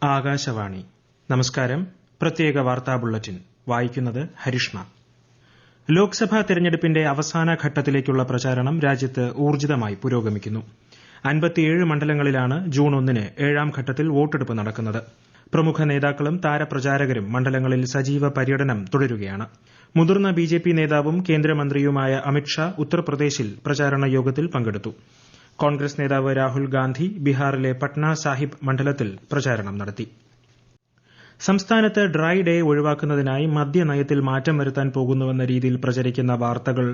ആകാശവാണി. നമസ്കാരം. പ്രത്യേക വാർത്താ ബുള്ളറ്റിൻ വായിക്കുന്നത് ഹരിഷ്ണ. ലോക്സഭാ തെരഞ്ഞെടുപ്പിന്റെ അവസാന ഘട്ടത്തിലേക്കുള്ള പ്രചാരണം രാജ്യത്ത് ഊർജിതമായി പുരോഗമിക്കുന്നു. 57 മണ്ഡലങ്ങളിലാണ് ജൂൺ 1-ന് 7ാം ഘട്ടത്തിൽ വോട്ടെടുപ്പ് നടക്കുന്നത്. പ്രമുഖ നേതാക്കളും താരപ്രചാരകരും മണ്ഡലങ്ങളിൽ സജീവ പര്യടനം തുടരുകയാണ്. മുതിർന്ന ബിജെപി നേതാവും കേന്ദ്രമന്ത്രിയുമായ അമിത് ഷാ ഉത്തർപ്രദേശിൽ പ്രചാരണ യോഗത്തിൽ പങ്കെടുത്തു. കോൺഗ്രസ് നേതാവ് രാഹുൽ ഗാന്ധി ബീഹാറിലെ പട്ന സാഹിബ് മണ്ഡലത്തിൽ പ്രചാരണം നടത്തി. സംസ്ഥാനത്ത് ഡ്രൈ ഡേ ഒഴിവാക്കുന്നതിനായി മദ്യനയത്തിൽ മാറ്റം വരുത്താൻ പോകുന്നുവെന്ന രീതിയിൽ പ്രചരിക്കുന്ന വാർത്തകൾ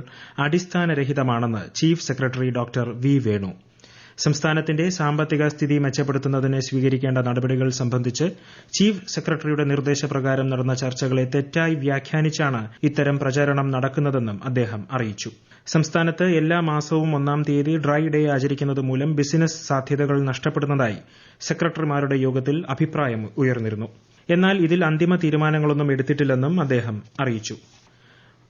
അടിസ്ഥാനരഹിതമാണെന്ന് chief secretary doctor V Venu. സംസ്ഥാനത്തിന്റെ സാമ്പത്തിക സ്ഥിതി മെച്ചപ്പെടുത്തുന്നതിന് സ്വീകരിക്കേണ്ട നടപടികൾ സംബന്ധിച്ച് ചീഫ് സെക്രട്ടറിയുടെ നിർദ്ദേശപ്രകാരം നടന്ന ചർച്ചകളെ തെറ്റായി വ്യാഖ്യാനിച്ചാണ് ഇത്തരം പ്രചാരണം നടക്കുന്നതെന്നും അദ്ദേഹം അറിയിച്ചു. സംസ്ഥാനത്ത് എല്ലാ മാസവും 1-ാം തീയതി ഡ്രൈ ഡേ ആചരിക്കുന്നത് മൂലം ബിസിനസ് സാധ്യതകൾ നഷ്ടപ്പെടുന്നതായി സെക്രട്ടറിമാരുടെ യോഗത്തിൽ അഭിപ്രായം ഉയർന്നിരുന്നു. എന്നാൽ ഇതിൽ അന്തിമ തീരുമാനങ്ങളൊന്നും എടുത്തിട്ടില്ലെന്നും അദ്ദേഹം അറിയിച്ചു.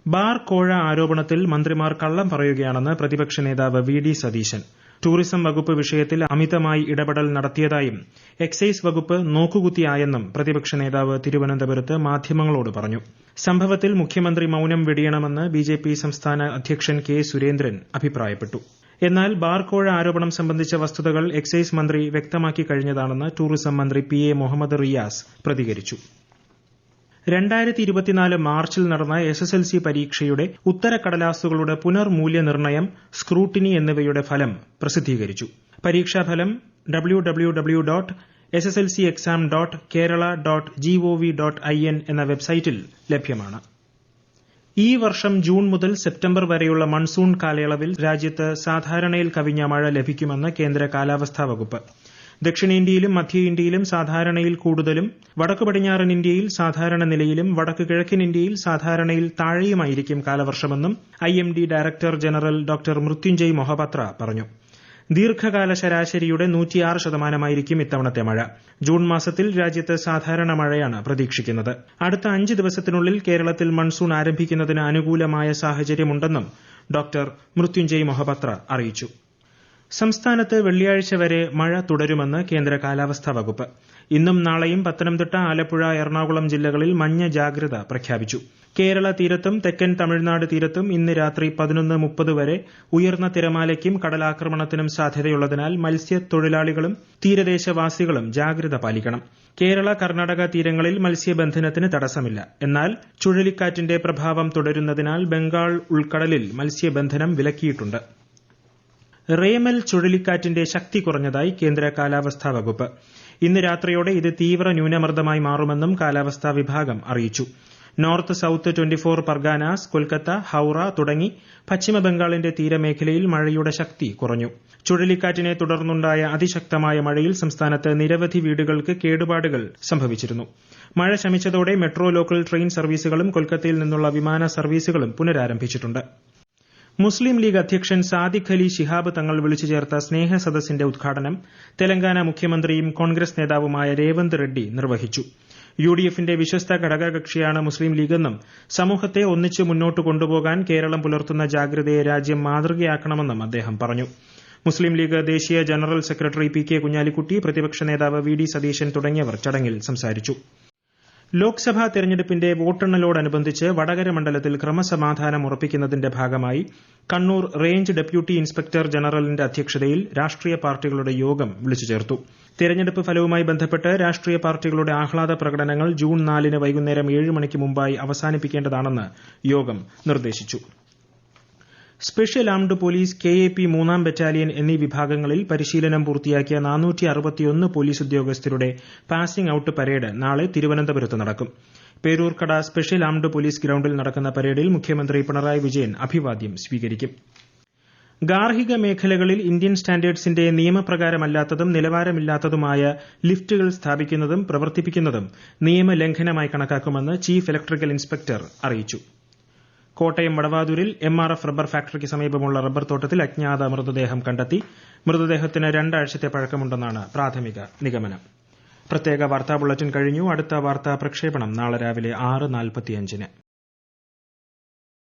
ബാർ കോഴ ആരോപണത്തിൽ മന്ത്രിമാർ കള്ളം പറയുകയാണെന്ന് പ്രതിപക്ഷ നേതാവ് വി ഡി സതീശൻ. ടൂറിസം വകുപ്പ് വിഷയത്തിൽ അമിതമായി ഇടപെടൽ നടത്തിയതായും എക്സൈസ് വകുപ്പ് നോക്കുകുത്തിയായെന്നും പ്രതിപക്ഷ നേതാവ് തിരുവനന്തപുരത്ത് മാധ്യമങ്ങളോട് പറഞ്ഞു. സംഭവത്തിൽ മുഖ്യമന്ത്രി മൌനം വെടിയണമെന്ന് ബിജെപി സംസ്ഥാന അധ്യക്ഷൻ കെ സുരേന്ദ്രൻ അഭിപ്രായപ്പെട്ടു. എന്നാൽ ബാർ കോഴ ആരോപണം സംബന്ധിച്ച വസ്തുതകൾ എക്സൈസ് മന്ത്രി വ്യക്തമാക്കി കഴിഞ്ഞതാണെന്ന് ടൂറിസം മന്ത്രി പി എ മുഹമ്മദ് റിയാസ് പ്രതികരിച്ചു. 2024 മാർച്ചിൽ നടന്ന എസ്എസ്എൽസി പരീക്ഷയുടെ ഉത്തരക്കടലാസുകളുടെ പുനർമൂല്യനിർണ്ണയം, സ്ക്രൂട്ടിനി എന്നിവയുടെ ഫലം പ്രസിദ്ധീകരിച്ചു. പരീക്ഷാഫലം www.sslcexam.kerala.gov.in എന്ന വെബ്സൈറ്റിൽ ലഭ്യമാണ്. ഈ വർഷം ജൂൺ മുതൽ സെപ്റ്റംബർ വരെയുള്ള മൺസൂൺ കാലയളവിൽ രാജ്യത്ത് സാധാരണയിൽ കവിഞ്ഞ മഴ ലഭിക്കുമെന്ന് കേന്ദ്ര കാലാവസ്ഥാ വകുപ്പ്. ദക്ഷിണേന്ത്യയിലും മധ്യ ഇന്ത്യയിലും സാധാരണയിൽ കൂടുതലും, വടക്കു പടിഞ്ഞാറൻ ഇന്ത്യയിൽ സാധാരണ നിലയിലും, വടക്ക് കിഴക്കൻ ഇന്ത്യയിൽ സാധാരണയിൽ താഴെയുമായിരിക്കും കാലവർഷമെന്നും IMD director general doctor Mrityunjay Mohapatra പറഞ്ഞു. ദീർഘകാല ശരാശരിയുടെ 106% ഇത്തവണത്തെ മഴ. ജൂൺ മാസത്തിൽ രാജ്യത്ത് സാധാരണ മഴയാണ് പ്രതീക്ഷിക്കുന്നത്. അടുത്ത 5 ദിവസത്തിനുള്ളിൽ കേരളത്തിൽ മൺസൂൺ ആരംഭിക്കുന്നതിന് അനുകൂലമായ സാഹചര്യമുണ്ടെന്നും ഡോക്ടർ മൃത്യുഞ്ജയ് മൊഹപത്ര അറിയിച്ചു. സംസ്ഥാനത്ത് വെള്ളിയാഴ്ച വരെ മഴ തുടരുമെന്ന് കേന്ദ്ര കാലാവസ്ഥാ വകുപ്പ്. ഇന്നും നാളെയും പത്തനംതിട്ട, ആലപ്പുഴ, എറണാകുളം ജില്ലകളിൽ മഞ്ഞ ജാഗ്രത പ്രഖ്യാപിച്ചു. കേരള തീരത്തും തെക്കൻ തമിഴ്നാട് തീരത്തും ഇന്ന് രാത്രി 11:30 വരെ ഉയർന്ന തിരമാലയ്ക്കും കടലാക്രമണത്തിനും സാധ്യതയുള്ളതിനാൽ മത്സ്യത്തൊഴിലാളികളും തീരദേശവാസികളും ജാഗ്രത പാലിക്കണം. കേരള, കർണാടക തീരങ്ങളിൽ മത്സ്യബന്ധനത്തിന് തടസ്സമില്ല. എന്നാൽ ചുഴലിക്കാറ്റിന്റെ പ്രഭാവം തുടരുന്നതിനാൽ ബംഗാൾ ഉൾക്കടലിൽ മത്സ്യബന്ധനം വിലക്കിയിട്ടുണ്ട്. റേമൽ ചുഴലിക്കാറ്റിന്റെ ശക്തി കുറഞ്ഞതായി കേന്ദ്ര കാലാവസ്ഥാ വകുപ്പ്. ഇന്ന് രാത്രിയോടെ ഇത് തീവ്ര ന്യൂനമർദ്ദമായി മാറുമെന്നും കാലാവസ്ഥാ വിഭാഗം അറിയിച്ചു. നോർത്ത് സൌത്ത് 24 പർഗാനാസ്, കൊൽക്കത്ത, ഹൌറ തുടങ്ങി പശ്ചിമ ബംഗാളിന്റെ തീരമേഖലയിൽ മഴയുടെ ശക്തി കുറഞ്ഞു. ചുഴലിക്കാറ്റിനെ തുടർന്നുണ്ടായ അതിശക്തമായ മഴയിൽ സംസ്ഥാനത്ത് നിരവധി വീടുകൾക്ക് കേടുപാടുകൾ സംഭവിച്ചിരുന്നു. മഴ ശമിച്ചതോടെ മെട്രോ ലോക്കൽ ട്രെയിൻ സർവീസുകളും കൊൽക്കത്തയിൽ നിന്നുള്ള വിമാന സർവീസുകളും പുനരാരംഭിച്ചിട്ടുണ്ട്. മുസ്ലിം ലീഗ് അധ്യക്ഷൻ സാദിഖ് അലി ശിഹാബ് തങ്ങൾ വിളിച്ചു ചേർത്ത സ്നേഹ സദസ്സിന്റെ ഉദ്ഘാടനം തെലങ്കാന മുഖ്യമന്ത്രിയും കോൺഗ്രസ് നേതാവുമായ രേവന്ത് റെഡ്ഡി നിർവഹിച്ചു. UDFന്റെ വിശ്വസ്ത ഘടകകക്ഷിയാണ് മുസ്ലിം ലീഗെന്നും സമൂഹത്തെ ഒന്നിച്ച് മുന്നോട്ട് കൊണ്ടുപോകാൻ കേരളം പുലർത്തുന്ന ജാഗ്രതയെ രാജ്യം മാതൃകയാക്കണമെന്നും അദ്ദേഹം പറഞ്ഞു. മുസ്ലിം ലീഗ് ദേശീയ ജനറൽ സെക്രട്ടറി PK കുഞ്ഞാലിക്കുട്ടി, പ്രതിപക്ഷ നേതാവ് VD സതീശൻ തുടങ്ങിയവർ ചടങ്ങിൽ സംസാരിച്ചു. ലോക്സഭാ തെരഞ്ഞെടുപ്പിന്റെ വോട്ടെണ്ണലോടനുബന്ധിച്ച് വടകര മണ്ഡലത്തിൽ ക്രമസമാധാനം ഉറപ്പിക്കുന്നതിന്റെ ഭാഗമായി കണ്ണൂർ റേഞ്ച് ഡെപ്യൂട്ടി ഇൻസ്പെക്ടർ ജനറലിന്റെ അധ്യക്ഷതയിൽ രാഷ്ട്രീയ പാർട്ടികളുടെ യോഗം വിളിച്ചു ചേർത്തു. തെരഞ്ഞെടുപ്പ് ഫലവുമായി ബന്ധപ്പെട്ട് രാഷ്ട്രീയ പാർട്ടികളുടെ ആഹ്ലാദ പ്രകടനങ്ങൾ ജൂൺ 4-ന് വൈകുന്നേരം 7 മണിക്ക് മുമ്പായി അവസാനിപ്പിക്കേണ്ടതാണെന്ന് യോഗം നിർദ്ദേശിച്ചു. Special armed police, KAP 3-ാം battalion എന്നീ വിഭാഗങ്ങളിൽ പരിശീലനം പൂർത്തിയാക്കിയ 461 പോലീസ് ഉദ്യോഗസ്ഥരുടെ പാസിംഗ് ഔട്ട് പരേഡ് നാളെ തിരുവനന്തപുരത്ത് നടക്കും. പേരൂർക്കട സ്പെഷ്യൽ ആംഡ് പോലീസ് ഗ്രൌണ്ടിൽ നടക്കുന്ന പരേഡിൽ മുഖ്യമന്ത്രി പിണറായി വിജയൻ അഭിവാദ്യം സ്വീകരിക്കും. ഗാർഹിക മേഖലകളിൽ ഇന്ത്യൻ സ്റ്റാൻഡേർഡ്സിന്റെ നിയമപ്രകാരമല്ലാത്തതും നിലവാരമില്ലാത്തതുമായ ലിഫ്റ്റുകൾ സ്ഥാപിക്കുന്നതും പ്രവർത്തിപ്പിക്കുന്നതും നിയമലംഘനമായി കണക്കാക്കുമെന്ന് ചീഫ് ഇലക്ട്രിക്കൽ ഇൻസ്പെക്ടർ അറിയിച്ചു. കോട്ടയം വടവാതൂരിൽ MRF റബ്ബർ ഫാക്ടറിക്ക് സമീപമുള്ള റബ്ബർ തോട്ടത്തിൽ അജ്ഞാത മൃതദേഹം കണ്ടെത്തി. മൃതദേഹത്തിന് 2 ആഴ്ചത്തെ പഴക്കമുണ്ടെന്നാണ് പ്രാഥമിക നിഗമനം. പ്രത്യേക വാർത്താ ബുള്ളറ്റിൻ കഴിഞ്ഞു. അടുത്ത വാർത്താ പ്രക്ഷേപണം നാളെ രാവിലെ 6:45-ന്.